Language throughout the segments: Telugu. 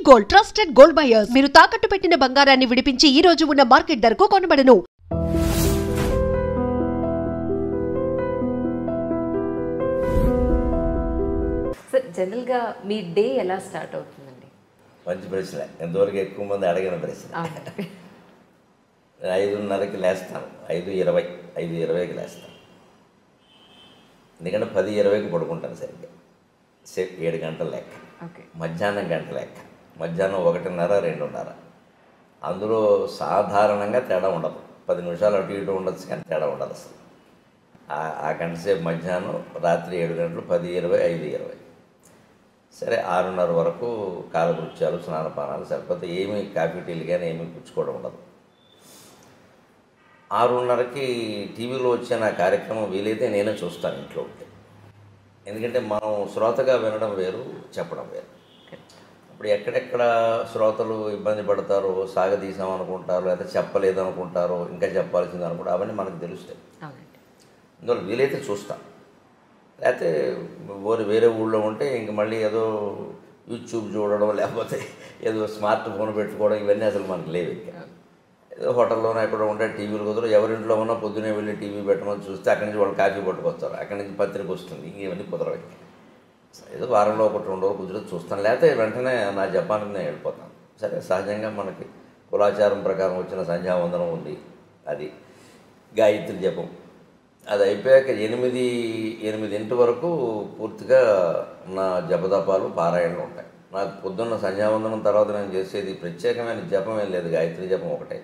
Gold trusted gold buyers. మీరు తాకట్టు పెట్టిన బంగారాన్ని విడిపించి ఈ రోజు ఉన్న మార్కెట్ ధరకు కొనబడను. సార్, జనరల్గా మీ డే ఎలా స్టార్ట్ అవుతుందండి? మంచి ప్రశ్న. ఎంతవరకు ఎక్కువ మంది అడిగిన ప్రశ్న. 5:30కి లేస్తాను. 5:20కి లేస్తాను. ఎందుకంటే 10:20కి పడుకుంటాను సరిగ్గా. 7 గంటల లెక్క. మధ్యాహ్నం గంట లెక్క. మధ్యాహ్నం 1:30, 2:30. అందులో సాధారణంగా తేడా ఉండదు. 10 నిమిషాలు అటు ఇటు ఉండొచ్చు, కానీ తేడా ఉండదు అసలు. ఆ గంట సేపు మధ్యాహ్నం, రాత్రి 7 గంటలు, 10:20, 5:20. సరే 6:30 వరకు కాలకృత్యాలు, స్నానపానాలు సరిపోతే ఏమీ కాఫీ టీలు కానీ ఏమీ పుచ్చుకోవడం ఉండదు. 6:30కి టీవీలో వచ్చే నా కార్యక్రమం వీలైతే నేనే చూస్తాను ఇంట్లో ఉంటే. ఎందుకంటే మనం శ్రోతగా వినడం వేరు, చెప్పడం వేరు. ఇప్పుడు ఎక్కడెక్కడ శ్రోతలు ఇబ్బంది పడతారో, సాగదీసామనుకుంటారో, లేదా చెప్పలేదు అనుకుంటారో, ఇంకా చెప్పాల్సింది అనుకుంటారో, అవన్నీ మనకు తెలుస్తాయి. అందువల్ల వీలైతే చూస్తాం. లేకపోతే వేరే ఊళ్ళో ఉంటే ఇంక మళ్ళీ ఏదో యూట్యూబ్ చూడడం, లేకపోతే ఏదో స్మార్ట్ ఫోన్ పెట్టుకోవడం, ఇవన్నీ అసలు మనకు లేవు. ఇంకా ఏదో హోటల్లోనే ఎక్కడ ఉంటే టీవీలు కుదరదు. ఎవరింట్లో ఉన్నా పొద్దునే వెళ్ళి టీవీ పెట్టమని చూస్తే అక్కడి నుంచి వాళ్ళు కాఫీ పట్టుకొస్తారు, అక్కడి నుంచి పత్రిక వస్తుంది. ఇంక ఇవన్నీ కుదరవు. ఏదో వారంలో 1-2 రోజులు కుదిరితే చూస్తాను, లేకపోతే వెంటనే నా జపానికి నేను వెళ్ళిపోతాను. సరే, సహజంగా మనకి కులాచారం ప్రకారం వచ్చిన సంధ్యావందనం ఉంది, అది గాయత్రి జపం. అది అయిపోయాక 8 వరకు పూర్తిగా నా జపదపాలు, పారాయణలు ఉంటాయి. నాకు పొద్దున్న సంధ్యావందనం తర్వాత నేను చేసేది ప్రత్యేకమైన జపం ఏం లేదు, గాయత్రి జపం ఒకటే.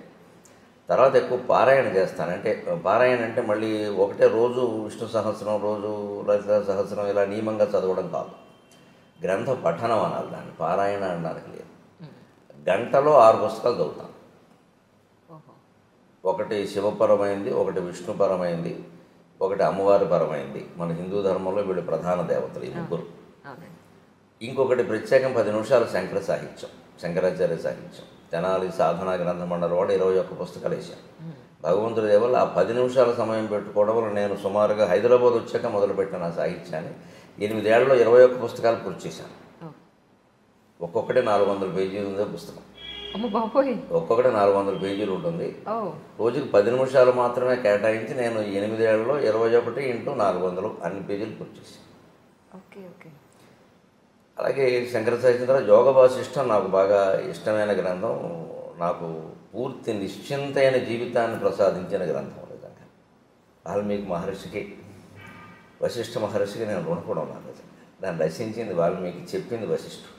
తర్వాత ఎక్కువ పారాయణ చేస్తాను. అంటే పారాయణ అంటే మళ్ళీ ఒకటే రోజు విష్ణు సహస్రం, రోజు లలిత సహస్రం ఇలా నియమంగా చదవడం కాదు. గ్రంథ పఠనం అనాలి దాన్ని, పారాయణ అనడానికి లేదు. గంటలో 6 పుస్తకాలు చదువుతాను. ఒకటి శివపరమైంది, ఒకటి విష్ణుపరమైంది, ఒకటి అమ్మవారి పరమైంది. మన హిందూ ధర్మంలో వీళ్ళు ప్రధాన దేవతలు, ఈ ముగ్గురు. ఇంకొకటి ప్రత్యేకం 10 నిమిషాలు శంకర సాహిత్యం, శంకరాచార్య సాహిత్యం. తెనాలి సాధనా గ్రంథ మండలి వాడు 21 పుస్తకాలు వేశాను. భగవంతుడి దేవల్ల ఆ 10 నిమిషాల సమయం పెట్టుకోవడం వల్ల నేను సుమారుగా హైదరాబాద్ వచ్చాక మొదలుపెట్టిన ఆ సాహిత్యాన్ని 8 ఏళ్లలో 21 పుస్తకాలు పూర్తి చేశాను. ఒక్కొక్కటి 400 పేజీలు ఉందే పుస్తకం. ఒక్కొక్కటి 400 పేజీలు ఉంటుంది. రోజుకి 10 నిమిషాలు మాత్రమే కేటాయించి నేను 8 ఏళ్లలో 21 × 400 అన్ని పేజీలు పూర్తి చేశాను. అలాగే శంకర సాహిత్యం ద్వారా యోగ వాసిష్టం నాకు బాగా ఇష్టమైన గ్రంథం. నాకు పూర్తి నిశ్చింతైన జీవితాన్ని ప్రసాదించిన గ్రంథం. నిజంగా వాల్మీకి మహర్షికి, వశిష్ఠ మహర్షికి నేను రుణపడి ఉన్నాను. నిజంగా దాన్ని రచించింది వాల్మీకి, చెప్పింది వశిష్ఠుడు.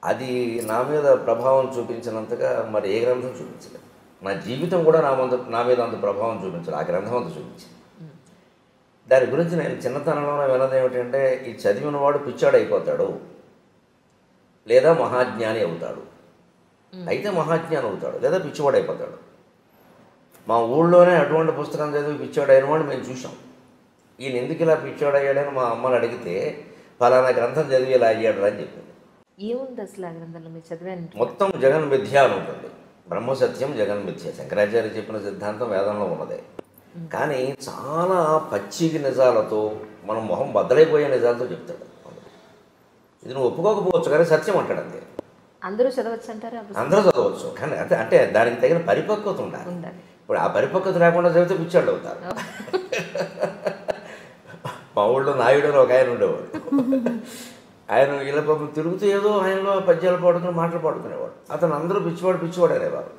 అది నా మీద ప్రభావం చూపించినంతగా మరి ఏ గ్రంథం చూపించలేదు. నా జీవితం కూడా నా మీద అంత ప్రభావం చూపించలేదు, ఆ గ్రంథం అంత చూపించింది. దాని గురించి నేను చిన్నతనంలో విన్నది ఏమిటంటే, ఈ చదివిన వాడు పిచ్చాడు అయిపోతాడు, లేదా మహాజ్ఞాని అవుతాడు. అయితే మహాజ్ఞాని అవుతాడు, లేదా పిచ్చివాడు అయిపోతాడు. మా ఊళ్ళోనే అటువంటి పుస్తకం చదివి పిచ్చాడు అయిన వాడు మేము చూసాం. ఈయన ఎందుకు ఇలా పిచ్చాడు అయ్యాడని మా అమ్మని అడిగితే, ఫలానా గ్రంథం చదివి ఇలా అయ్యాడు అని చెప్పింది. ఏముంది అసలు ఆ గ్రంథంలో మీరు చదివాను? మొత్తం జగన్ మిథ్య అని ఉంటుంది. బ్రహ్మసత్యం, జగన్ మిథ్య. శంకరాచార్య చెప్పిన సిద్ధాంతం వేదంలో ఉన్నదే. కానీ చాలా పచ్చికి నిజాలతో, మనం మొహం బద్దలైపోయే నిజాలతో చెప్తాడు. ఇది నువ్వు ఒప్పుకోకపోవచ్చు, కానీ సత్యం అంటాడు అంతే. అందరూ చదవచ్చు అంటారా? అందరూ చదవచ్చు, కానీ అంటే దానికి తగిన పరిపక్వత ఉండాలి. ఇప్పుడు ఆ పరిపక్వత లేకుండా చదివితే పిచ్చాళ్ళు అవుతారు. మా ఊళ్ళో నాయుడు అని ఒక ఆయన ఉండేవాడు. ఆయన ఇలా పాపం తిరుగుతూ ఏదో ఆయనలో పద్యాలు పాడుకుని మాటలు పాడుకునేవాడు. అతను అందరూ పిచ్చివాడు అనేవారు.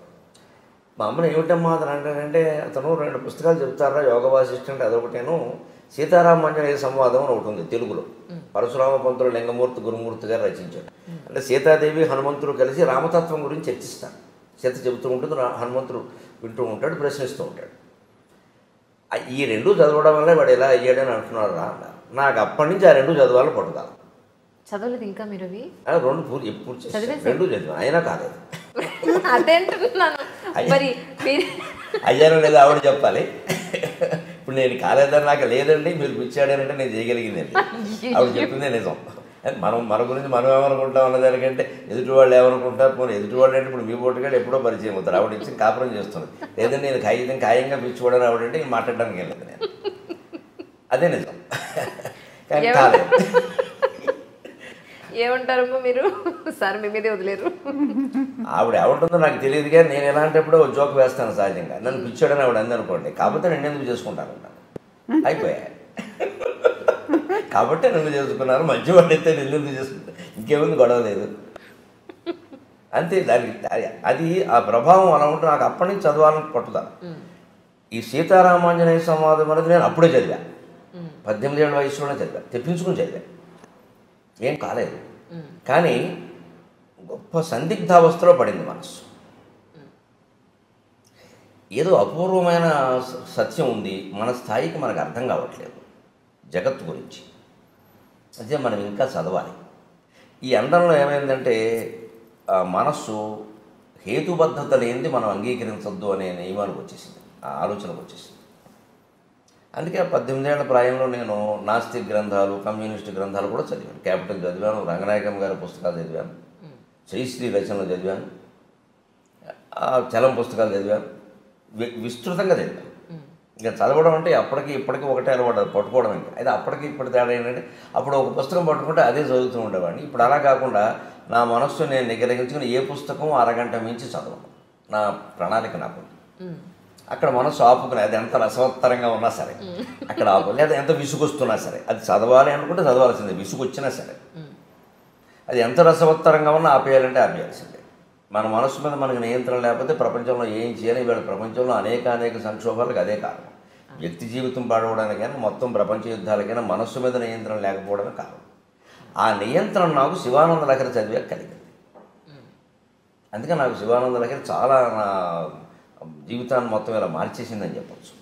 మా అమ్మని ఏమిటమ్మా అతను అంటాడంటే, అతను 2 పుస్తకాలు చెప్తారా, యోగ వాసిష్ఠం అంటే అదొకటేను, సీతారామాంజనేయ సంవాదం అని ఒకటి ఉంది తెలుగులో. పరశురామ పంతులు లింగమూర్తి గురుమూర్తి గారు రచించాడు. అంటే సీతాదేవి, హనుమంతుడు కలిసి రామతత్వం గురించి చర్చిస్తాను. సీత చెబుతూ ఉంటుంది, హనుమంతుడు వింటూ ఉంటాడు, ప్రశ్నిస్తూ ఉంటాడు. ఈ 2 చదవడం వల్ల వాడు ఎలా అయ్యాడని అంటున్నాడు రా అన్నారు. నాకు అప్పటి నుంచి ఆ 2 చదవాలని పట్టుదల. చదవలేదు ఇంకా మీరు? 2 ఎప్పుడు 2 చదివాను, అయినా కాలేదు. అయ్యారో లేదా ఆవిడ చెప్పాలి. ఇప్పుడు నేను కాలేదని నాకు లేదండి, మీరు పిచ్చాడనంటే నేను చేయగలిగిందండి. ఆవిడ చెప్పిందే నిజం. మన గురించి మనం ఏమనుకుంటాం అన్నదానికంటే ఎదుటి వాళ్ళు ఏమనుకుంటారు. పోనీ ఎదుటి వాళ్ళు అంటే ఇప్పుడు మీ పోటీగాడు ఎప్పుడో పరిచయం అవుతారు. ఆవిడ ఇచ్చి కాపురం చేస్తుంది. లేదంటే నేను ఖాయంగా పిచ్చిపోవడానికి ఆవిడంటే మాట్లాడడానికి వెళ్ళదు నేను. అదే నిజం. కానీ కాలేదు. ఏమంటారమ్మా మీరు? సార్ మీ మీదే వదిలేరు. ఆవిడ ఏమంటుందో నాకు తెలియదు, కానీ నేను ఎలాంటప్పుడు జోక్ వేస్తాను సహజంగా. నన్ను పిచ్చాడని ఆవిడ అందనుకోండి, కాకపోతే నేను ఎందుకు చేసుకుంటాను అయిపోయా. కాబట్టి నన్ను చేసుకున్నారు, మంచివాడు అయితే నేను ఎందుకు చేసుకుంటాను, ఇంకేముంది, గొడవ లేదు అంతే. దానికి అది ఆ ప్రభావం అలా ఉంటే నాకు అప్పటి నుంచి చదవాలని పట్టుదల. ఈ సీతారామాంజనేయ సంవాదం అనేది నేను అప్పుడే చదివా, 18 ఏళ్ళ వయసులోనే చదివా, తెప్పించుకుని చదివా, ఏం కాలేదు. కానీ గొప్ప సందిగ్ధావస్థలో పడింది మనసు. ఏదో అపూర్వమైన సత్యం ఉంది, మన స్థాయికి మనకు అర్థం కావట్లేదు జగత్తు గురించి, అదే మనం ఇంకా చదవాలి. ఈ అండంలో ఏమైందంటే మనస్సు హేతుబద్ధత లేనిది మనం అంగీకరించద్దు అనే నియమానికి వచ్చేసింది, ఆ ఆలోచనకు వచ్చేసింది. అందుకే 18 ఏళ్ల ప్రాయంలో నేను నాస్తిక్ గ్రంథాలు, కమ్యూనిస్ట్ గ్రంథాలు కూడా చదివాను. క్యాపిటల్ చదివాను, రంగనాయకం గారి పుస్తకాలు చదివాను, శ్రీశ్రీ రచనలు చదివాను, చలం పుస్తకాలు చదివాను, విస్తృతంగా చదివాను. ఇంకా చదవడం అంటే అప్పటికి ఇప్పటికీ ఒకటే అలవాటు, పట్టుకోవడం. ఇంకా అయితే అప్పటికి ఇప్పటి తేడా ఏంటంటే అప్పుడు ఒక పుస్తకం పట్టుకుంటే అదే చదువుతూ ఉండేవాడిని. ఇప్పుడు అలా కాకుండా నా మనస్సు నేను నిగ్రహించుకుని ఏ పుస్తకం అరగంట మించి చదవను, నా ప్రణాళిక నాకు. అక్కడ మనసు ఆపుకుని, అది ఎంత రసవత్తరంగా ఉన్నా సరే అక్కడ ఆపు, లేదా ఎంత విసుగొస్తున్నా సరే అది చదవాలి అనుకుంటే చదవాల్సిందే, విసుగొచ్చినా సరే. అది ఎంత రసవత్తరంగా ఉన్నా ఆపేయాలంటే ఆపేయాల్సిందే. మన మనసు మీద మనకు నియంత్రణ లేకపోతే ప్రపంచంలో ఏం చేయాలి? ఇవాళ ప్రపంచంలో అనేక సంక్షోభాలకు అదే కారణం. వ్యక్తి జీవితం పాడవడానికైనా మొత్తం ప్రపంచ యుద్ధాలకైనా మనస్సు మీద నియంత్రణ లేకపోవడమే కారణం. ఆ నియంత్రణ నాకు శివానంద లహరి చదివాక కలిగింది. అందుకే నాకు శివానంద లహరి చాలా నా జీవితాన్ని మొత్తం ఇలా మార్చేసిందని చెప్పచ్చు.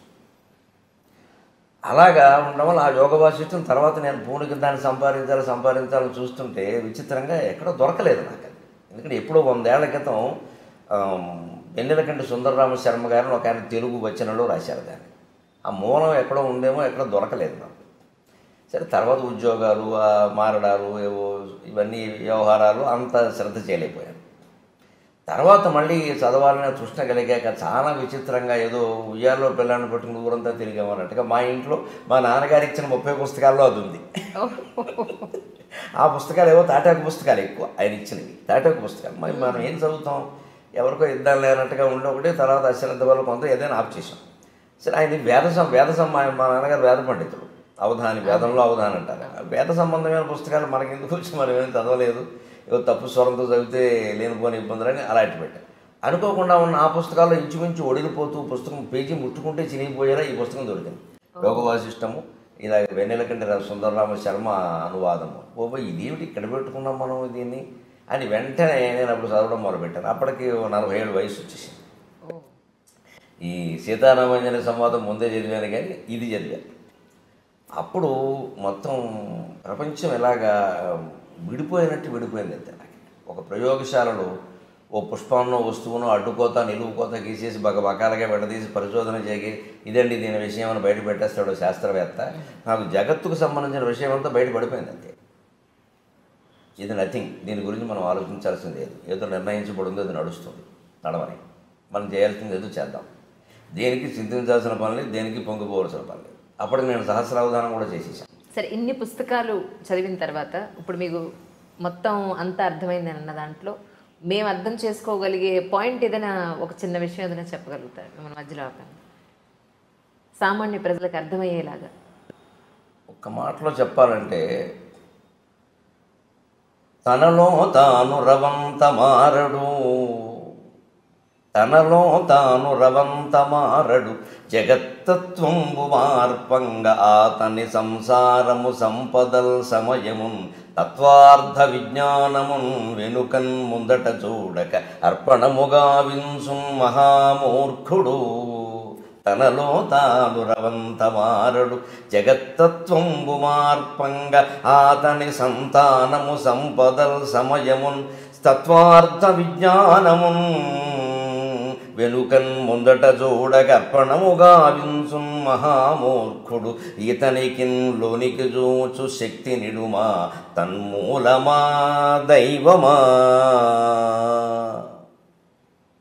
అలాగా ఉండడం వల్ల ఆ యోగ వాసిష్టం తర్వాత నేను పూర్ణకి దాన్ని సంపాదించాలని చూస్తుంటే విచిత్రంగా ఎక్కడో దొరకలేదు నాకు అది. ఎందుకంటే ఎప్పుడో 100 ఏళ్ల క్రితం వెన్నెలకంటి సుందరరామ శర్మ గారిని ఒక ఆయన తెలుగు వచనంలో రాశారు దాన్ని. ఆ మూలం ఎక్కడో ఉందేమో, ఎక్కడో దొరకలేదు నాకు. సరే తర్వాత ఉద్యోగాలు, మారడాలు, ఏవో ఇవన్నీ వ్యవహారాలు అంత శ్రద్ధ చేయలేకపోయాను. తర్వాత మళ్ళీ చదవాలనే తృష్ణ కలిగాక చాలా విచిత్రంగా ఏదో ఉయ్యాల్లో పిల్లాన్ని పట్టుకుని ఊరంతా తిరిగామన్నట్టుగా మా ఇంట్లో మా నాన్నగారు ఇచ్చిన 30 పుస్తకాల్లో అది ఉంది. ఆ పుస్తకాలు ఏవో తాటాకు పుస్తకాలు ఎక్కువ ఆయన ఇచ్చినవి, తాటాకు పుస్తకాలు. మరి మనం ఏం చదువుతాం, ఎవరికో ఇద్దాం లేనట్టుగా ఉండి ఒకటి, తర్వాత అశ్రద్ధ వల్ల కొంత ఏదైనా ఆప్ చేసాం. సరే ఆయన వేదసం మా నాన్నగారు వేద పండితుడు, అవధాని, వేదంలో అవధాని అంటారు. వేద సంబంధమైన పుస్తకాలు మనకెందుకు వచ్చి మనం ఏం చదవలేదు, ఏదో తప్పు స్వరంతో చదివితే లేనిపోని ఇబ్బందులని అలాంటి పెట్టారు. అనుకోకుండా ఉన్న ఆ పుస్తకాల్లో ఇంచుమించు ఒడిలిపోతూ పుస్తకం పేజీ ముట్టుకుంటే చినిగిపోయేలా ఈ పుస్తకం దొరికింది. యోగ వాసిష్టము, ఇలా వెన్నెలకంటి సుందరరామ శర్మ అనువాదము. ఇదేమిటి ఇక్కడ పెట్టుకున్నాం మనం దీన్ని అని వెంటనే నేను అప్పుడు చదవడం మొదలుపెట్టాను. అప్పటికి 47 వయసు వచ్చేసింది. ఈ సీతారామాంజనేయ సంవాదం ముందే చదివాను, కానీ ఇది చదివాను. అప్పుడు మొత్తం ప్రపంచం ఎలాగా విడిపోయింది అంతే. నాకు ఒక ప్రయోగశాలలో ఓ పుష్పాన్నో వస్తువునో అడ్డుకోత నిలువుకోత గీసేసి బకాలుగా విడదీసి పరిశోధన చేసి ఇదండి దీని విషయం అని బయట పెట్టేస్తాడు శాస్త్రవేత్త. నాకు జగత్తుకు సంబంధించిన విషయం అంతా బయటపడిపోయింది అంతే. ఇది నథింగ్, దీని గురించి మనం ఆలోచించాల్సింది లేదు. ఏదో నిర్ణయించబడిందో అది నడుస్తుంది, నడవని మనం చేయాల్సింది ఏదో చేద్దాం. దేనికి చింతించాల్సిన పని లేదు, దేనికి పొంగిపోవాల్సిన పని లేదు. అప్పటికి నేను సహస్రావధానం కూడా చేసేసాను. సరే, ఇన్ని పుస్తకాలు చదివిన తర్వాత ఇప్పుడు మీకు మొత్తం అంతా అర్థమైందని అన్న దాంట్లో మేము అర్థం చేసుకోగలిగే పాయింట్ ఏదైనా, ఒక చిన్న విషయం ఏదైనా చెప్పగలుగుతారు మన మధ్యలో? సామాన్య ప్రజలకు అర్థమయ్యేలాగా ఒక్క మాటలో చెప్పాలంటే, తనలో తాను రవంత మారడు, తనలో తాను రవంత మారడు, జగత్తత్వంబు మార్పంగ ఆతని సంసారము సంపదల్ సమయమున్ తత్వార్థ విజ్ఞానమున్ వెనుకన్ ముందట చూడక అర్పణముగా వింసు మహామూర్ఖుడు. తనలో తాను రవంత మారడు, జగత్తత్వంబు మార్పంగ ఆతని సంతానము సంపదల్ సమయమున్ తత్వార్థ విజ్ఞానమున్ వెనుకన్ ముందట చూడక అర్పణముగా వింసున్ మహామూర్ఖుడు. ఇతనికిన్ లోనికి చూచు శక్తి నిడుమా తన్మూలమా దైవమా.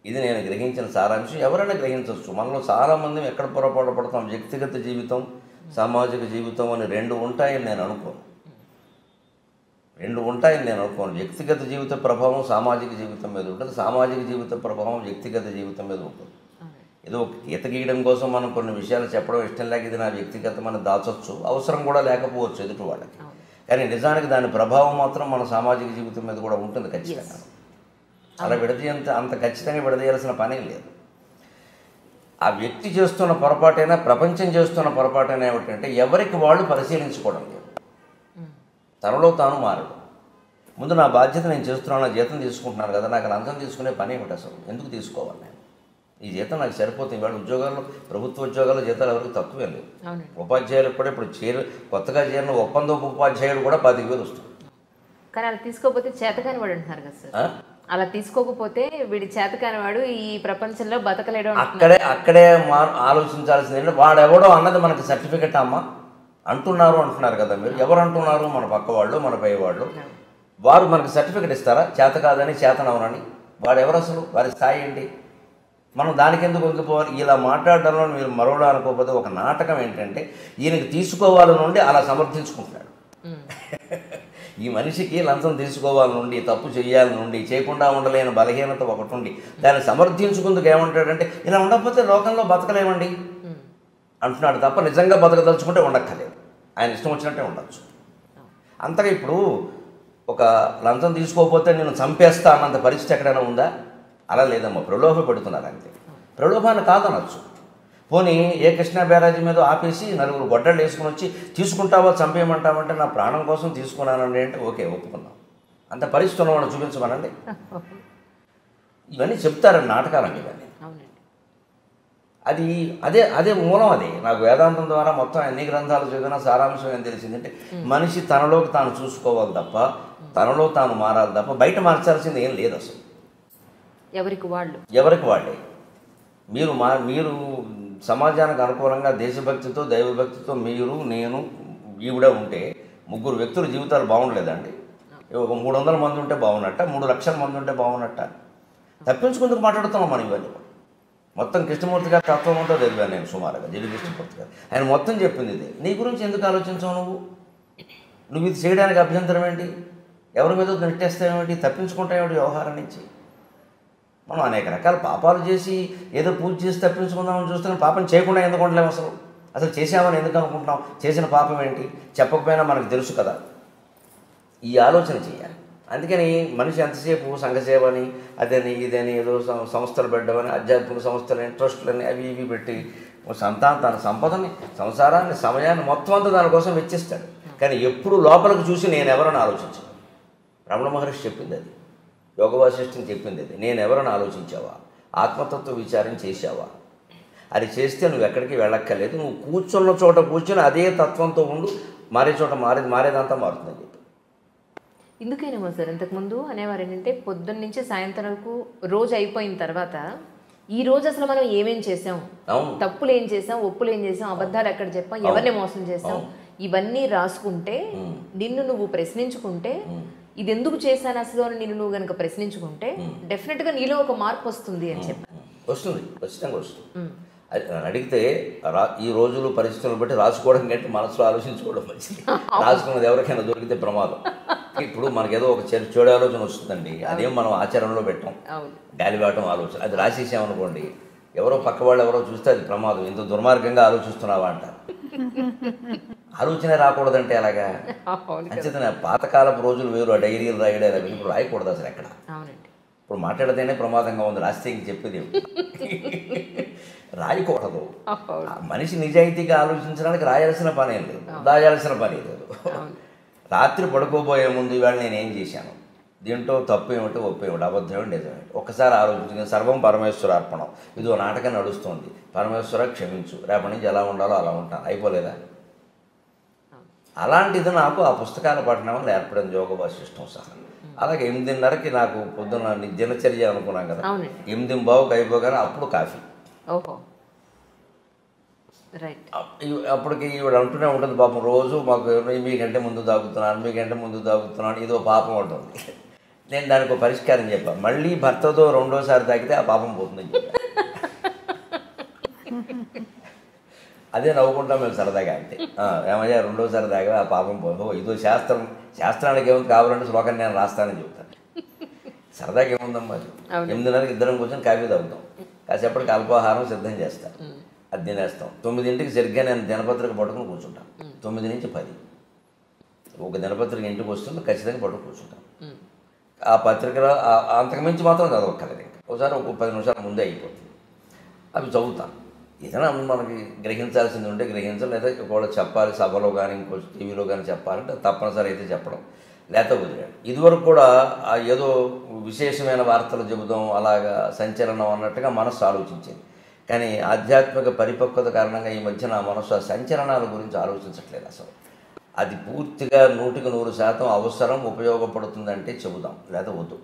ఇది నేను గ్రహించిన సారాంశం. ఎవరైనా గ్రహించవచ్చు. మనలో చాలామంది ఎక్కడ పొరపాటు పడతాం, వ్యక్తిగత జీవితం సామాజిక జీవితం అని 2 ఉంటాయని నేను అనుకోను. రెండు ఉంటాయని నేను అనుకోను. వ్యక్తిగత జీవిత ప్రభావం సామాజిక జీవితం మీద ఉంటుంది, సామాజిక జీవిత ప్రభావం వ్యక్తిగత జీవితం మీద ఉంటుంది. ఏదో గీత గీయడం కోసం మనం కొన్ని విషయాలు చెప్పడం ఇష్టం లేక ఇది నా వ్యక్తిగతం అని దాచొచ్చు, అవసరం కూడా లేకపోవచ్చు ఎదుటి వాళ్ళకి. కానీ నిజానికి దాని ప్రభావం మాత్రం మన సామాజిక జీవితం మీద కూడా ఉంటుంది ఖచ్చితంగా. అలా అంత ఖచ్చితంగా విడదీయాల్సిన పనే లేదు. ఆ వ్యక్తి చేస్తున్న పొరపాటైనా ప్రపంచం చేస్తున్న పొరపాటైనా ఏమిటంటే ఎవరికి వాళ్ళు పరిశీలించుకోవడం లేదు, తనలో తాను మారడం. ముందు నా బాధ్యత నేను చేస్తున్నాను, నా జీతం తీసుకుంటున్నాను కదా, నాకు లంచం తీసుకునే పని ఏమిటి అసలు, ఎందుకు తీసుకోవాలి నేను? ఈ జీతం నాకు సరిపోతుంది. ఇవాళ ఉద్యోగాల్లో, ప్రభుత్వ ఉద్యోగాల్లో జీతాలు ఎవరికి తక్కువే లేవు. ఉపాధ్యాయులకు కూడా ఇప్పుడు కొత్తగా చేరిన ఒప్పందపు ఉపాధ్యాయులు కూడా 10,000 వస్తుంది. కానీ అలా తీసుకోకపోతే చేతకాని వాడు అంటున్నారు కదా సార్. అలా తీసుకోకపోతే వీడి చేతకాని వాడు ఈ ప్రపంచంలో బతకలేడు. అక్కడే ఆలోచించాల్సింది ఏంటంటే వాడెవడో అన్నది మనకి సర్టిఫికెట్ అమ్మ అంటున్నారు కదా మీరు. ఎవరు అంటున్నారు? మన పక్క వాళ్ళు, మన పై వాళ్ళు. వారు మనకి సర్టిఫికెట్ ఇస్తారా చేత కాదని, చేతనవనని? వాడెవరు అసలు? వారి స్థాయి ఏంటి? మనం దానికి ఎందుకు వంగిపోవాలి? ఇలా మాట్లాడడంలో మీరు మరోలా అనుకోకపోతే ఒక నాటకం ఏంటంటే ఈయనకి తీసుకోవాలి నుండి అలా సమర్థించుకుంటున్నాడు. ఈ మనిషికి లంచం తీసుకోవాలి నుండి, తప్పు చేయాలి నుండి, చేయకుండా ఉండలేని బలహీనత ఒకటి ఉండి దాన్ని సమర్థించుకుందుకు ఏమంటాడంటే ఇలా ఉండకపోతే లోకంలో బతకలేమండి అంటున్నాడు తప్ప నిజంగా బతకదలుచుకుంటే ఉండక్కర్లేదు, ఆయన ఇష్టం వచ్చినట్టే ఉండొచ్చు. అంతగా ఇప్పుడు ఒక లంచం తీసుకోకపోతే నేను చంపేస్తా అన్నంత పరిస్థితి ఎక్కడైనా ఉందా? అలా లేదమ్మా, ప్రలోభ పెడుతున్నారు అంతే. ప్రలోభాన్ని కాదనొచ్చు. పోనీ ఏ కృష్ణా బ్యారేజీ మీద ఆపేసి నలుగురు గొడ్డళ్ళు వేసుకుని వచ్చి తీసుకుంటావా, చంపేయమంటావంటే నా ప్రాణం కోసం తీసుకున్నానండి అంటే ఓకే, ఒప్పుకుందాం. అంత పరిస్థితి ఉన్నవాడు చూపించమనండి. ఇవన్నీ చెప్తారండి, నాటకాలండి ఇవన్నీ. అది అదే మూలం. అది నాకు వేదాంతం ద్వారా మొత్తం ఎన్ని గ్రంథాలు చదివినా సారాంశం ఏం తెలిసిందంటే మనిషి తనలోకి తాను చూసుకోవాలి తప్ప, తనలో తాను మారాలి తప్ప బయట మార్చాల్సింది ఏం లేదు అసలు. ఎవరికి వాళ్ళే. మీరు సమాజానికి అనుకూలంగా దేశభక్తితో, దైవభక్తితో మీరు, నేను, ఈవిడ ఉంటే ముగ్గురు వ్యక్తుల జీవితాలు బాగుండలేదండి. ఒక 300 మంది ఉంటే బాగున్నట్ట, 3 లక్షల మంది ఉంటే బాగున్నట్ట. తప్పించుకుందుకు మాట్లాడుతున్నాం మనం ఇవన్నీ. మొత్తం కృష్ణమూర్తి గారి తత్వం ఉంటో తెలివాను నేను సుమారుగా, జడి కృష్ణమూర్తి గారు. ఆయన మొత్తం చెప్పింది ఇది. నీ గురించి ఎందుకు ఆలోచించావు నువ్వు ఇది చేయడానికి అభ్యంతరం ఏంటి? ఎవరి మీద నెట్టేస్తావేమిటి? తప్పించుకుంటావేమిటి వ్యవహారం నుంచి? మనం అనేక రకాల పాపాలు చేసి ఏదో పూజ చేసి తప్పించుకుందామని చూస్తున్నాం. పాపం చేయకుండా ఎందుకు ఉండలేము? అసలు చేసామని ఎందుకు అనుకుంటున్నాం? చేసిన పాపం ఏంటి? చెప్పకపోయినా మనకు తెలుసు కదా. ఈ ఆలోచన చేయాలి. అందుకని మనిషి ఎంతసేపు సంఘసేవ అని, అదని ఇదని, ఏదో సంస్థలు పెట్టమని, ఆధ్యాత్మిక సంస్థలని, ట్రస్టులని అవి ఇవి పెట్టి తన సంపదని, సంసారాన్ని, సమయాన్ని మొత్తం అంతా దానికోసం వెచ్చిస్తాడు. కానీ ఎప్పుడు లోపలికి చూసి నేను ఎవరని ఆలోచించాను. రమణ మహర్షి చెప్పింది అది, యోగ వాసిష్ఠం చెప్పింది అది. నేను ఎవరని ఆలోచించావా? ఆత్మతత్వ విచారం చేశావా? అది చేస్తే నువ్వు ఎక్కడికి వెళ్ళక్కర్లేదు. నువ్వు కూర్చున్న చోట కూర్చొని అదే తత్వంతో ఉండు, మారే చోట మారేదంతా మారుతుందని చెప్పి. ఎందుకైనా సార్ ఇంతకుముందు అనేవారు ఏంటంటే పొద్దున్న నుంచి సాయంత్రం వరకు రోజు అయిపోయిన తర్వాత ఈ రోజు అసలు మనం ఏమేం చేసాం, తప్పులు ఏం చేసాం, ఒప్పులు ఏం చేసాం, అబద్ధాలు ఎక్కడ చెప్పాం, ఎవరిని మోసం చేసాం, ఇవన్నీ రాసుకుంటే నిన్ను నువ్వు ప్రశ్నించుకుంటే ఇది ఎందుకు చేశాను అసలు అని నిన్ను నువ్వు కనుక ప్రశ్నించుకుంటే డెఫినెట్గా నీలో ఒక మార్పు వస్తుంది అని చెప్పాను. వస్తుంది, ఖచ్చితంగా వస్తుంది. అడిగితే ఈ రోజులు పరిస్థితులను బట్టి రాసుకోవడం కంటే మనసులో ఆలోచించుకోవడం మంచిది. రాసుకున్నది ఎవరికైనా దొరికితే ప్రమాదం. ఇప్పుడు మనకేదో ఒక చెడు ఆలోచన వస్తుందండి, అదేం మనం ఆచరణలో పెట్టాం, గాలివాటం ఆలోచన. అది రాసేసామనుకోండి, ఎవరో పక్క వాళ్ళు ఎవరో చూస్తే అది ప్రమాదం. ఇంత దుర్మార్గంగా ఆలోచిస్తున్నావా అంటారు. ఆలోచనే రాకూడదంటే అలాగా. అంచేతనే పాతకాలపు రోజులు వేరు, ఆ డైరీలు రాయడం ఇప్పుడు రాయకూడదు అసలు ఎక్కడ. ఇప్పుడు మాట్లాడితేనే ప్రమాదంగా ఉంది, రాస్తే ఇంక చెప్పేది రాయకూడదు. మనిషి నిజాయితీగా ఆలోచించడానికి రాయాల్సిన పని ఏం లేదు, దాయాల్సిన పని లేదు. రాత్రి పడుకోబోయే ముందు ఇవాళ నేనేం చేశాను, దీంట్లో తప్పు ఏమిటి, ఒప్పు ఏమిటి, అబద్ధం ఏమిటి, నిజమేంటి ఒక్కసారి ఆలోచించింది. సర్వం పరమేశ్వర అర్పణం. ఇదో నాటకం నడుస్తుంది, పరమేశ్వర క్షమించు, రేపటి నుంచి ఎలా ఉండాలో అలా ఉంటాను, అయిపోలేదా? అలాంటిది నాకు ఆ పుస్తకాల పఠనం వల్ల ఏర్పడింది, యోగ వాసిష్టం సహా. అలాగే 8:30కి నాకు పొద్దున్న దినచర్య అనుకున్నాం కదా, 8:15కి అయిపోగానే అప్పుడు కాఫీ. అప్పటికి ఈవిడ అంటూనే ఉంటుంది పాపం, రోజు మాకు మీకంటే ముందు తాగుతున్నాను, ఇదో పాపం ఉంటుంది. నేను దానికి ఒక పరిష్కారం చెప్పాను, మళ్ళీ భర్తతో రెండోసారి తాగితే ఆ పాపం పోతుందని చెప్పాను. అదే నవ్వుకుంటాం మేము సరదాగా. అంటే ఏమయ్యా రెండోసారి తాగా ఆ పాపం పోదు, ఇదో శాస్త్రం శాస్త్రానికి ఏముంది, కావాలంటే శ్లోకాన్ని నేను రాస్తానని చెప్తాను. సరదాగా ఏముందమ్మా, 8:30కి ఇద్దరం కూర్చొని కాఫీ తాగుతాం, కాసేపటికి అల్పాహారం సిద్ధం చేస్తాం, అది తినేస్తాం. 9ంటికి సరిగ్గా నేను దినపత్రిక పట్టుకుని కూర్చుంటాను. 9 నుంచి 10 ఒక దినపత్రిక ఇంటికి వస్తుంది, ఖచ్చితంగా పట్టుకుని కూర్చుంటాం. ఆ పత్రికలో అంతకుమించి మాత్రం చదవక్కర్లేదు. ఇంకా ఒకసారి ఒక 10 నిమిషాల ముందే అయిపోతుంది. అవి చదువుతాను. ఏదైనా మనకి గ్రహించాల్సింది ఉంటే గ్రహించాలి, లేదా ఒకవేళ చెప్పాలి సభలో కానీ ఇంకో టీవీలో కానీ చెప్పాలంటే తప్పనిసరి అయితే చెప్పడం, లేకపోతే వదిలేడు. ఇదివరకు కూడా ఏదో విశేషమైన వార్తలు చెబుదాం, అలాగా సంచలనం అన్నట్టుగా మనస్సు ఆలోచించేది. కానీ ఆధ్యాత్మిక పరిపక్వత కారణంగా ఈ మధ్య నా మనస్సు ఆ సంచలనాల గురించి ఆలోచించట్లేదు అసలు. అది పూర్తిగా 100% అవసరం, ఉపయోగపడుతుందంటే చెబుదాం, లేదా వద్దు.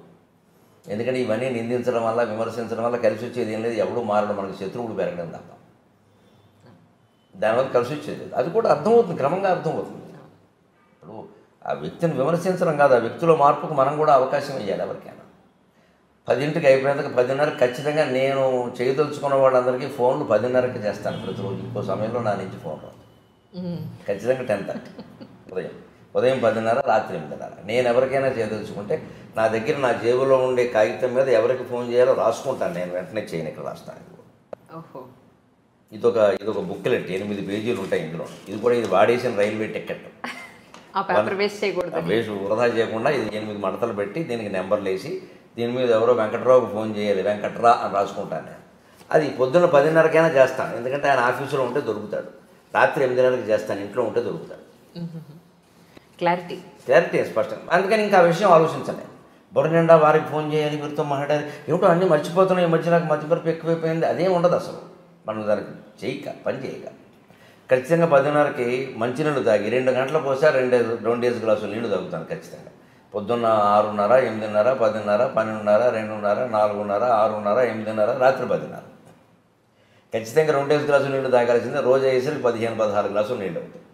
ఎందుకంటే ఇవన్నీ నిందించడం వల్ల, విమర్శించడం వల్ల కలిసి వచ్చేది ఏం లేదు. ఎవడూ మారడం, మనకి శత్రువులు పెరగడం తప్ప దానివల్ల కలిసి వచ్చేది. అది కూడా అర్థమవుతుంది, క్రమంగా అర్థమవుతుంది. ఇప్పుడు ఆ వ్యక్తిని విమర్శించడం కాదు, ఆ వ్యక్తిలో మార్పుకు మనం కూడా అవకాశం ఇవ్వాలి. ఎవరికైనా 10ంటికి అయిపోయేందుకు 10:30 ఖచ్చితంగా నేను చేయదలుచుకున్న వాళ్ళందరికీ ఫోన్లు 10:30కి చేస్తాను ప్రతిరోజు. ఇంకో సమయంలో నా నుంచి ఫోన్ రాదు. ఖచ్చితంగా 10:30 ఉదయం 10:30, రాత్రి 8:30. నేను ఎవరికైనా చేయదలుచుకుంటే నా దగ్గర నా జేబులో ఉండే కాగితం మీద ఎవరికి ఫోన్ చేయాలో రాసుకుంటాను. నేను వెంటనే చేయను, ఇక్కడ రాస్తాను. ఇదొక బుక్లెట్, 8 పేజీలు ఉంటాయి ఇందులో. ఇది కూడా ఇది వాడేసిన రైల్వే టికెట్. వేస్ట్ వృధా చేయకుండా ఇది 8 మడతలు పెట్టి దీనికి నెంబర్లు వేసి దీని మీద ఎవరో వెంకట్రావుకి ఫోన్ చేయాలి, వెంకట్రా అని రాసుకుంటాను నేను. అది పొద్దున్న 10:30కైనా చేస్తాను, ఎందుకంటే ఆయన ఆఫీసులో ఉంటే దొరుకుతాడు. రాత్రి 8:30కి చేస్తాను, ఇంట్లో ఉంటే దొరుకుతాడు. క్లారిటీ స్పష్టం. అందుకని ఇంకా ఆ విషయం ఆలోచించలే. బుర్ర నిండా వారికి ఫోన్ చేయాలి, వీరితో మాట్లాడాలి, ఏమిటో అన్నీ మర్చిపోతున్నాయి. ఈ మధ్య నాకు మతిమరుపు ఎక్కువైపోయింది. అదేం ఉండదు అసలు. మనం దానికి పని చేయక ఖచ్చితంగా 10:30కి మంచినీళ్ళు తాగి 2 గంటల పోసా 2 గ్లాసులు నీళ్లు తాగుతాను ఖచ్చితంగా. పొద్దున్న 6:30, 8:30, 10:30, 12:30, 2:30, 4:30, 6:30, 8:30, రాత్రి 10:30 ఖచ్చితంగా 2 గ్లాసులు నీళ్లు తాగాల్సిందే. రోజు అయ్యేసరికి 15-16 గ్లాసులు నీళ్ళు అవుతాయి.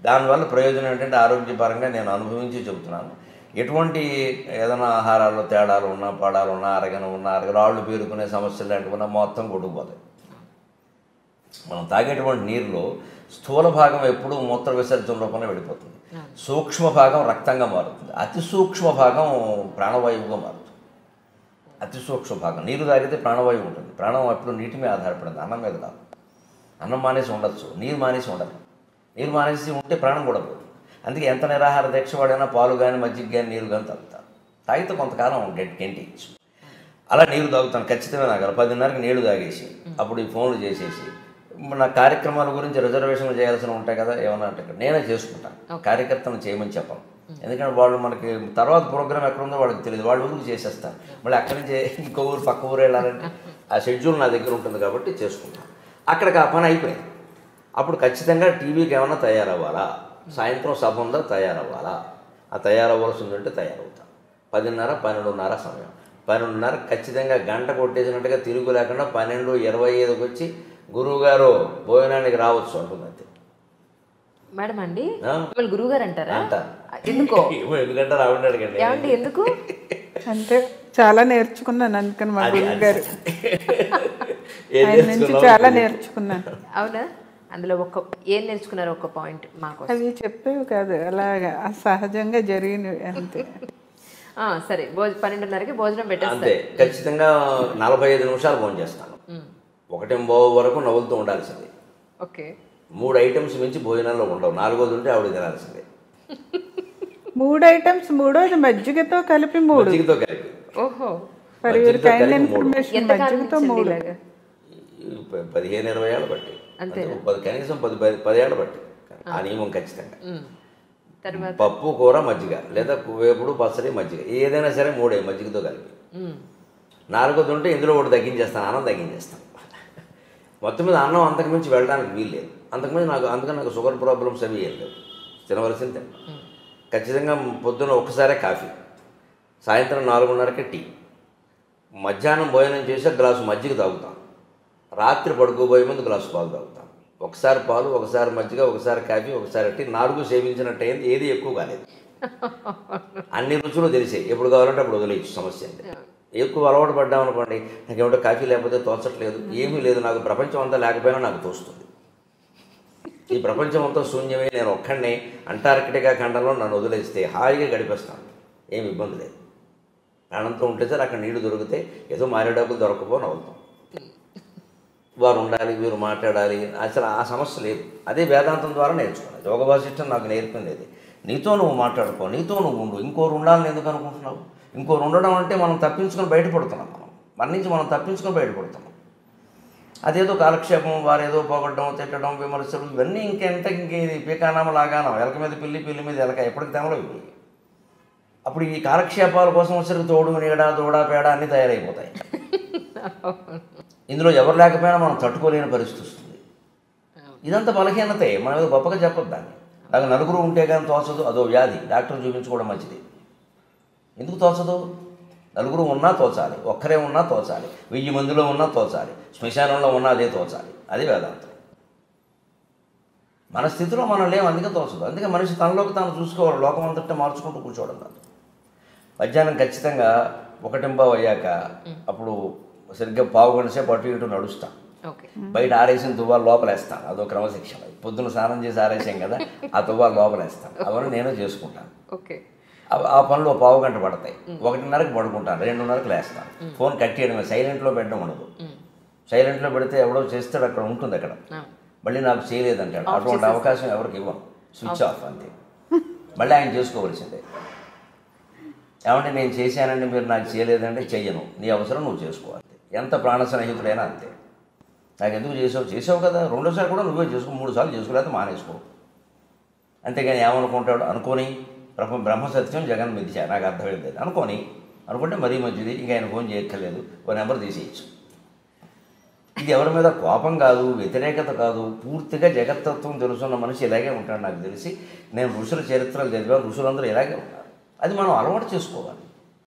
దానివల్ల ప్రయోజనం ఏంటంటే ఆరోగ్యపరంగా నేను అనుభవించి చెబుతున్నాను. ఎటువంటి ఏదైనా ఆహారాల్లో తేడాలు ఉన్నా, పాడాలు ఉన్నా, రాళ్ళు పేరుకునే సమస్యలు లాంటివి ఉన్నా మొత్తం కొట్టుకుపోతాయి. మనం తాగేటువంటి నీరులో స్థూల భాగం ఎప్పుడూ మూత్ర విసర్జన రూపంలో వెళ్ళిపోతుంది. సూక్ష్మ భాగం రక్తంగా మారుతుంది. అతి సూక్ష్మ భాగం ప్రాణవాయువుగా మారుతుంది. అతి సూక్ష్మ భాగం నీరు తాగితే ప్రాణవాయువు ఉంటుంది. ప్రాణం ఎప్పుడు నీటి మీద ఆధారపడింది, అన్నం మీద కాదు. అన్నం మానేసి ఉండొచ్చు, నీరు మానేసి ఉండదు. నీరు మానేసి ఉంటే ప్రాణం కూడా పోతుంది. అందుకే ఎంత నిరాహార దీక్ష వాడైనా పాలు కానీ, మజ్జిగ కానీ, నీరు కానీ తాగుతారు. తాగితే కొంతకాలం గెంటిచ్చు. అలా నీరు తాగుతాను ఖచ్చితంగా. తాగాలి. 10:30కి నీళ్లు తాగేసి అప్పుడు ఈ ఫోన్లు చేసేసి నా కార్యక్రమాల గురించి రిజర్వేషన్లు చేయాల్సిన ఉంటాయి కదా, ఏమన్నా అంటే నేనే చేసుకుంటాను. కార్యకర్తను చేయమని చెప్పను. ఎందుకంటే వాళ్ళు మనకి తర్వాత ప్రోగ్రామ్ ఎక్కడ ఉందో వాళ్ళకి తెలియదు, వాళ్ళ ఊరికి చేసేస్తారు. మళ్ళీ అక్కడి నుంచి ఇంకో ఊరు పక్క ఊరు వెళ్ళాలంటే ఆ షెడ్యూల్ నా దగ్గర ఉంటుంది కాబట్టి చేసుకుంటాను. అక్కడికి ఆ పని అయిపోయింది. అప్పుడు ఖచ్చితంగా టీవీకి ఏమన్నా తయారవ్వాలా, సాయంత్రం సభ ఉందా తయారవ్వాలా, ఆ తయారవ్వాల్సి ఉందంటే తయారవుతాను. 10:30, 12:30 సమయం. 12:30 ఖచ్చితంగా గంట కొట్టేసినట్టుగా తిరుగు లేకుండా 12:25కి వచ్చి గురువుగారు భోజనానికి రావచ్చు అంటుంది. అంతే మేడం అండి, గురువు గారు అంటారా? ఎందుకో ఎందుకంటే రావండి అడగండి. ఎందుకు అంటే చాలా నేర్చుకున్నాను, అందుకని మా గురువు గారు ఆయన నుంచి చాలా నేర్చుకున్నాను. అవునా? అందులో ఏం నేర్చుకున్నారు? ఒక పాయింట్ మాకు. అవి చెప్పేవి కాదు, అలాగా సహజంగా జరిగినవి అంతే. సరే, 12:30కి భోజనం పెట్టేస్తే అంతే. ఖచ్చితంగా 45 నిమిషాలు భోజనం చేస్తాను. 1:15 వరకు నవ్వులతో ఉండాల్సిందే. ఓకే. 3 ఐటమ్స్ మించి భోజనాల్లో ఉండవు. 4వది ఉంటే ఆవిడ తినాల్సిందే. 3 ఐటమ్స్, 3వది మజ్జిగతో కలిపి 3. మజ్జిగతో కలిపి. ఓహో. 15-20 ఏళ్ళు బట్టి, కనీసం 10 ఏళ్ళు బట్టి ఆ నియమం ఖచ్చితంగా. పప్పు, కూర, మజ్జిగ, లేదా వేపుడు, పచ్చడి, మజ్జిగ, ఏదైనా సరే 3 మజ్జిగతో కలిపి. 4వది ఉంటే ఇందులో ఒకటి తగ్గించేస్తాను, అన్నం తగ్గించేస్తాను. మొత్తం మీద అన్నం అంతకుమించి వెళ్ళడానికి వీలు లేదు. అందుకని నాకు షుగర్ ప్రాబ్లమ్స్ అవి ఏం లేవు. తినవలసింది తిన్నా. ఖచ్చితంగా పొద్దున్న ఒక్కసారే కాఫీ, సాయంత్రం 4:30కి టీ, మధ్యాహ్నం భోజనం చేసి గ్లాసు మజ్జిగ తాగుతాను. రాత్రి పడుకోబోయే ముందు గ్లాసు పాలు తాగుతాను. ఒకసారి పాలు, ఒకసారి మజ్జిగ, ఒకసారి కాఫీ, ఒకసారి టీ. 4 సేవించినట్టు అయింది. ఏది ఎక్కువ కాలేదు. అన్ని రుచులు తెలిసాయి. ఎప్పుడు కావాలంటే అప్పుడు వదిలేయచ్చు, సమస్య అండి. ఎక్కువ అలవాటు పడ్డామనుకోండి, నాకు ఏమిటో కాఫీ లేకపోతే తోచట్లేదు, ఏమీ లేదు, నాకు ప్రపంచం అంతా లేకపోయినా నాకు తోస్తుంది. ఈ ప్రపంచం అంతా శూన్యమే, నేను ఒక్కడినే అంటార్కిటికా ఖండంలో నన్ను వదిలేస్తే హాయిగా గడిపేస్తాను, ఏమి ఇబ్బంది లేదు. ప్రాణంతో ఉంటే సార్ అక్కడ నీళ్లు దొరికితే ఏదో మారేడబ్బులు దొరకపోని అవుతాం. వారు ఉండాలి, వీరు మాట్లాడాలి, అసలు ఆ సమస్య లేదు. అదే వేదాంతం ద్వారా నేర్చుకున్నాను. యోగ వాసిష్టం నాకు నేర్పింది అది. నీతో నువ్వు మాట్లాడుకో, నీతో నువ్వు ఉండు. ఇంకోరు ఉండాలని ఎందుకు అనుకుంటున్నావు? ఇంకోరు ఉండడం అంటే మనం తప్పించుకొని బయటపడుతున్నాం. మన నుంచి మనం తప్పించుకొని బయటపడుతున్నాం. అదేదో కాలక్షేపం, వారేదో పోగొట్టడం, తిట్టడం, విమర్శలు, ఇవన్నీ ఇంకేది పీకానామ లాగానం, ఎలక మీద పిల్లి, పిల్లి మీద ఎలక, ఎప్పటికి తెమలో ఇవి. అప్పుడు ఈ కాలక్షేపాల కోసం వచ్చరికి తోడు, నీడ, దూడ, పేడ అన్నీ తయారైపోతాయి. ఇందులో ఎవరు లేకపోయినా మనం తట్టుకోలేని పరిస్థితి వస్తుంది. ఇదంతా బలహీనతే, మనం ఏదో గొప్పగా చెప్పొద్దు దాన్ని. నాకు నలుగురు ఉంటే కానీ తోచదు, అదో వ్యాధి, డాక్టర్ చూపించుకోవడం మంచిది. ఎందుకు తోచదు? నలుగురు ఉన్నా తోచాలి, ఒక్కరే ఉన్నా తోచాలి, 1000 మందిలో ఉన్నా తోచాలి, శ్మశానంలో ఉన్నా అదే తోచాలి. అది వేదాంతం. మన స్థితిలో మనం లేము, అందుకే తోచదు. అందుకే మనిషి తనలోకి తాను చూసుకోవాలి, లోకం అంతటా మార్చుకుంటూ కూర్చోవడం కాదు. మధ్యాహ్నం ఖచ్చితంగా 1:15 అయ్యాక అప్పుడు సరిగ్గా 1/4 గంట సేపు అటు ఇటు నడుస్తాం. బయట ఆరేసిన తువ్వాలు లోపలేస్తాను, అదో క్రమశిక్షణ. పొద్దున స్నానం చేసి ఆరేసాం కదా, ఆ తువ్వాలు లోపలేస్తాను. అవన్నీ నేను చేసుకుంటాను. ఆ పనులు 1/4 గంట పడతాయి. 1:30కి పడుకుంటాను, 2:30కి లేస్తాను. ఫోన్ కట్టేయడమే, సైలెంట్లో పెట్టడం ఉండదు. సైలెంట్లో పెడితే ఎవడో చేస్తాడు, అక్కడ ఉంటుంది, అక్కడ మళ్ళీ నాకు చేయలేదంటాడు. అటువంటి అవకాశం ఎవరికి ఇవ్వను, స్విచ్ ఆఫ్ అంతే. మళ్ళీ ఆయన చేసుకోవలసిందే. ఏమంటే నేను చేశానండి, మీరు నాకు చేయలేదంటే చెయ్యను, నీ అవసరం నువ్వు చేసుకోవాలి. ఎంత ప్రాణ స్నేహితుడైనా అంతే. నాకు ఎందుకు చేసావు కదా, 2వ సారి కూడా నువ్వే చేసుకో, 3 సార్లు చేసుకోలేకపోతే మానేసుకో. అంతేగాని ఏమనుకుంటాడు అనుకోని బ్రహ్మసత్యం జగన్ మిథ్య, నాకు అర్థమైంది అనుకుంటే మరీ మంచిది. ఇంకా ఆయన ఫోన్ చేయక్కర్లేదు, ఓ నెంబర్ తీసేయచ్చు. ఇది ఎవరి మీద కోపం కాదు, వ్యతిరేకత కాదు, పూర్తిగా జగత్తత్వం తెలుసున్న మనిషి ఇలాగే ఉంటాడు. నాకు తెలిసి నేను ఋషుల చరిత్రలు చదివాను, ఋషులందరూ ఇలాగే ఉంటారు. అది మనం అలవాటు చేసుకోవాలి.